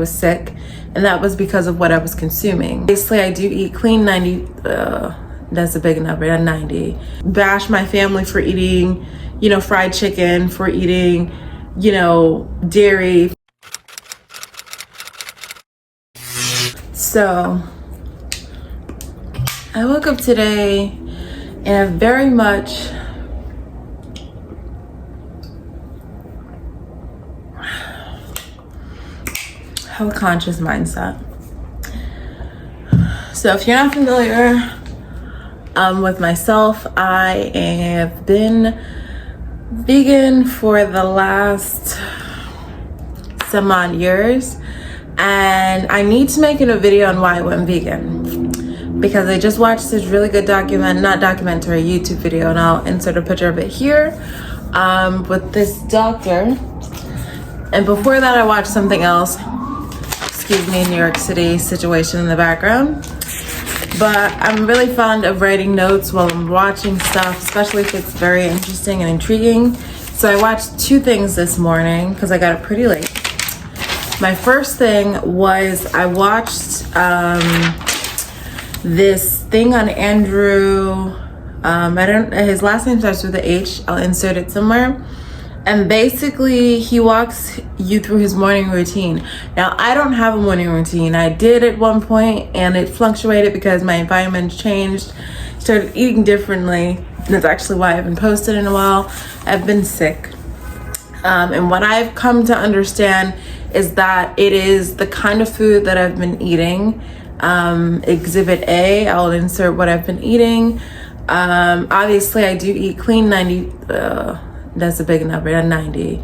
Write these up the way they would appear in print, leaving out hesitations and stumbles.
Was sick, and that was because of what I was consuming. Basically, I do eat clean 90, that's a big number, 90. Bash my family for eating, fried chicken, for eating, dairy. So I woke up today and I very much have a conscious mindset. So if you're not familiar with myself, I have been vegan for the last some odd years, and I need to make a video on why I went vegan, because I just watched this really good YouTube video, and I'll insert a picture of it here, with this doctor. And before that I watched something else, excuse me, New York City situation in the background. But I'm really fond of writing notes while I'm watching stuff, especially if it's very interesting and intriguing. So I watched two things this morning because I got up pretty late. My first thing was I watched this thing on Andrew. His last name starts with a H. I'll insert it somewhere. And basically he walks you through his morning routine. Now, I don't have a morning routine. I did at one point and it fluctuated because my environment changed, started eating differently. That's actually why I haven't posted in a while. I've been sick. And what I've come to understand is that it is the kind of food that I've been eating. Exhibit A, I'll insert what I've been eating. Obviously I do eat clean 90, that's a big number, 90.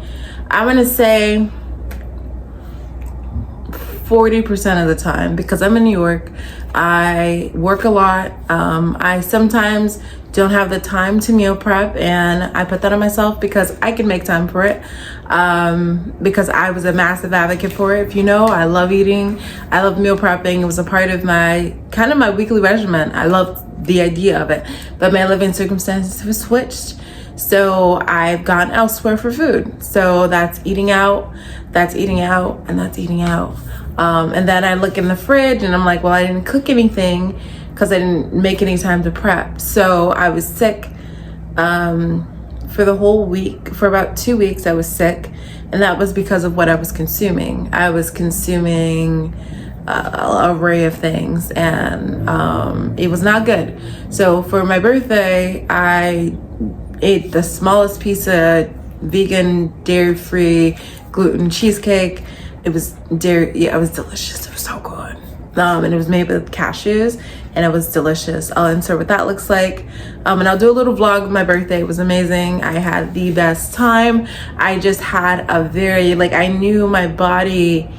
I'm gonna say 40% of the time, because I'm in New York. I work a lot. I sometimes don't have the time to meal prep, and I put that on myself because I can make time for it, because I was a massive advocate for it. If you know, I love eating, I love meal prepping. It was a part of my weekly regimen. I loved the idea of it, but my living circumstances have switched. So I've gone elsewhere for food. So that's eating out, and that's eating out. And then I look in the fridge and I'm like, well, I didn't cook anything because I didn't make any time to prep. So I was sick for the whole week. For about 2 weeks I was sick, and that was because of what I was consuming. I was consuming an array of things, and it was not good. So for my birthday, I ate the smallest piece of vegan, dairy-free, gluten cheesecake. It was it was delicious. It was so good. And it was made with cashews, and it was delicious. I'll insert what that looks like. And I'll do a little vlog of my birthday. It was amazing. I had the best time. I just had a very, I knew my body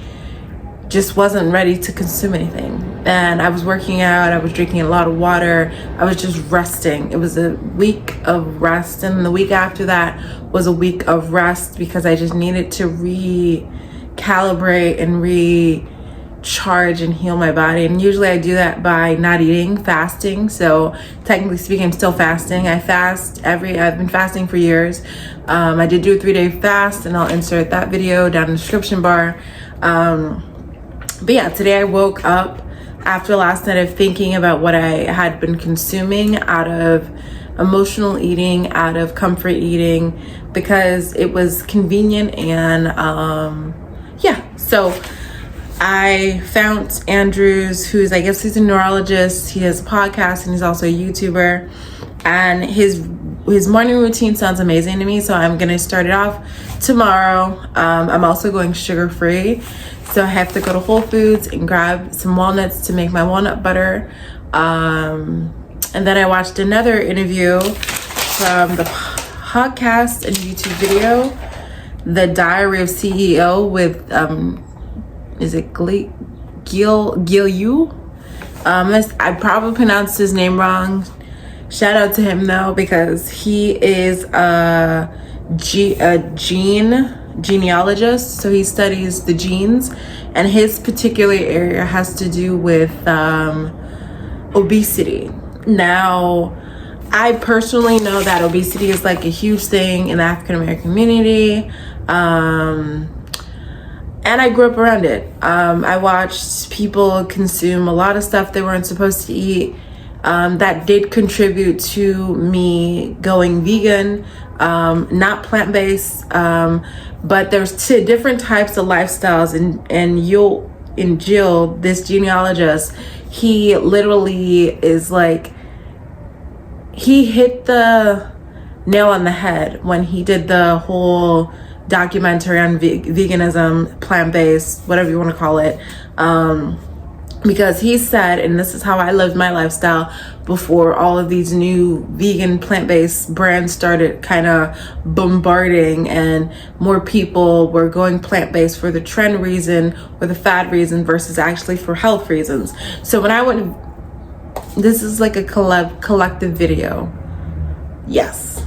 just wasn't ready to consume anything. And I was working out, I was drinking a lot of water, I was just resting. It was a week of rest, and the week after that was a week of rest because I just needed to recalibrate and recharge and heal my body. And usually I do that by not eating, fasting. So technically speaking, I'm still fasting. I've been fasting for years. I did do a 3-day fast, and I'll insert that video down in the description bar. But yeah, today I woke up after last night of thinking about what I had been consuming out of emotional eating, out of comfort eating, because it was convenient. And yeah, so I found Andrews, he's a neurologist. He has a podcast and he's also a YouTuber, and his morning routine sounds amazing to me. So I'm gonna start it off tomorrow. I'm also going sugar-free. So I have to go to Whole Foods and grab some walnuts to make my walnut butter. And then I watched another interview from the podcast and YouTube video, The Diary of CEO with, is it Gil? I probably pronounced his name wrong. Shout out to him though, because he is a genealogist, so he studies the genes, and his particular area has to do with obesity. Now, I personally know that obesity is a huge thing in the African American community, and and I grew up around it. I watched people consume a lot of stuff they weren't supposed to eat. That did contribute to me going vegan, not plant-based, but there's two different types of lifestyles, and Jill, this genealogist, he literally is like, he hit the nail on the head when he did the whole documentary on veganism, plant-based, whatever you want to call it, because he said, and this is how I lived my lifestyle before all of these new vegan plant-based brands started kind of bombarding and more people were going plant-based for the trend reason or the fad reason versus actually for health reasons. So when I went, this is like a collective video. Yes,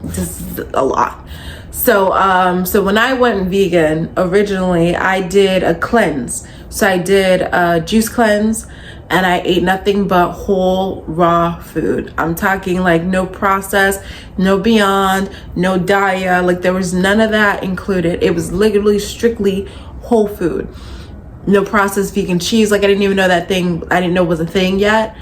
this is a lot. So when I went vegan, originally I did a cleanse. So I did a juice cleanse and I ate nothing but whole raw food. I'm talking like no processed, no Beyond, no Daya, like there was none of that included. It was literally strictly whole food. No processed vegan cheese. Like I didn't even know that thing, I didn't know it was a thing yet.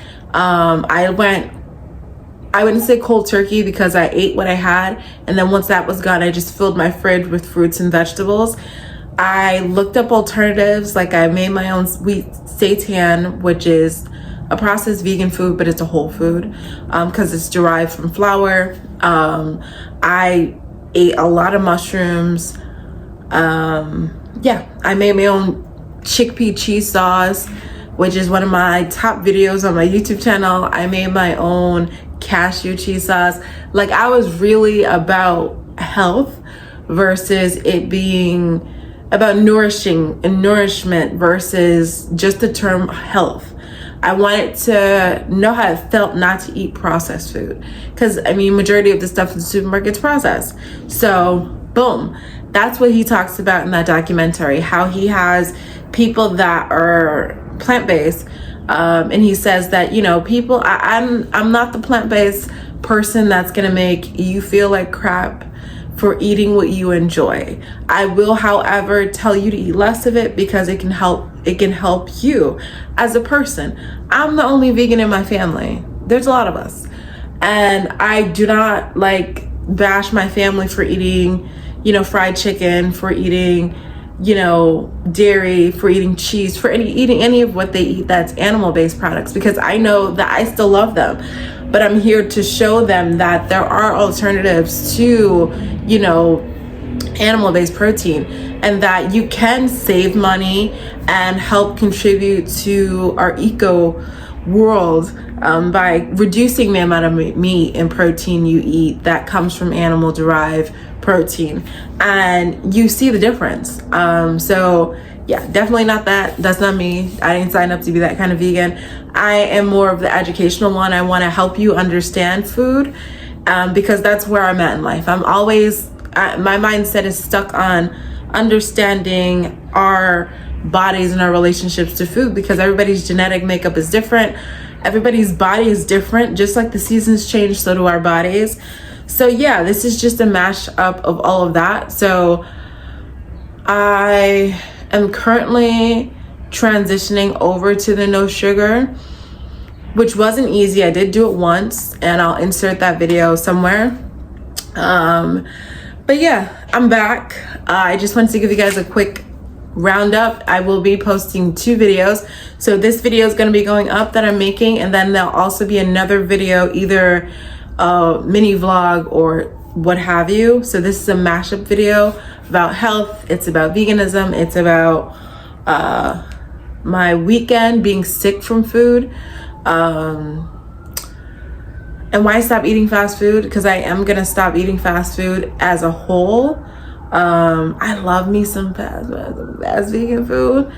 I wouldn't say cold turkey because I ate what I had. And then once that was gone, I just filled my fridge with fruits and vegetables. I looked up alternatives. Like I made my own sweet seitan, which is a processed vegan food, but it's a whole food because it's derived from flour. I ate a lot of mushrooms. Yeah, I made my own chickpea cheese sauce, which is one of my top videos on my YouTube channel. I made my own cashew cheese sauce. Like I was really about health versus it being about nourishment versus just the term health. I wanted to know how it felt not to eat processed food because I mean majority of the stuff in the supermarket's processed. So boom, that's what he talks about in that documentary, how he has people that are plant-based, and he says that, you know, people, I'm not the plant-based person that's gonna make you feel like crap for eating what you enjoy. I will, however, tell you to eat less of it because it can help you as a person. I'm the only vegan in my family. There's a lot of us. And I do not like bash my family for eating, you know, fried chicken, for eating, you know, dairy, for eating cheese, for eating any of what they eat that's animal-based products, because I know that I still love them. But I'm here to show them that there are alternatives to, you know, animal-based protein, and that you can save money and help contribute to our eco world by reducing the amount of meat and protein you eat that comes from animal derived protein, and you see the difference. So yeah, definitely not that. That's not me. I didn't sign up to be that kind of vegan. I am more of the educational one. I want to help you understand food because that's where I'm at in life. I'm always, my mindset is stuck on understanding our bodies and our relationships to food, because everybody's genetic makeup is different. Everybody's body is different. Just like the seasons change, so do our bodies. So yeah, this is just a mashup of all of that. So I am currently transitioning over to the no sugar, which wasn't easy. I did do it once, and I'll insert that video somewhere. But yeah, I'm back. I just wanted to give you guys a quick roundup. I will be posting 2 videos. So this video is going to be going up that I'm making, and then there'll also be another video, either a mini vlog or what have you. So this is a mashup video about health. It's about veganism. It's about my weekend being sick from food, and why I stopped eating fast food, because I am gonna stop eating fast food as a whole. I love me some fast vegan food,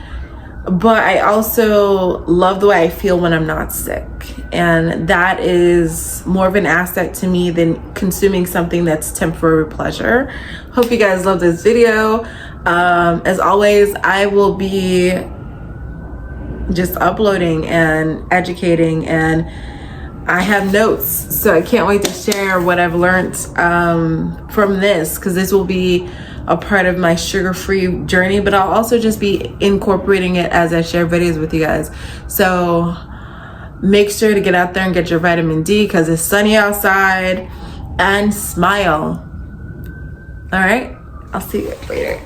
but I also love the way I feel when I'm not sick, and that is more of an asset to me than consuming something that's temporary pleasure. Hope you guys love this video. As always, I will be just uploading and educating, and I have notes, so I can't wait to share what I've learned from this, because this will be a part of my sugar-free journey, but I'll also just be incorporating it as I share videos with you guys. So make sure to get out there and get your vitamin D because it's sunny outside, and smile. All right, I'll see you later.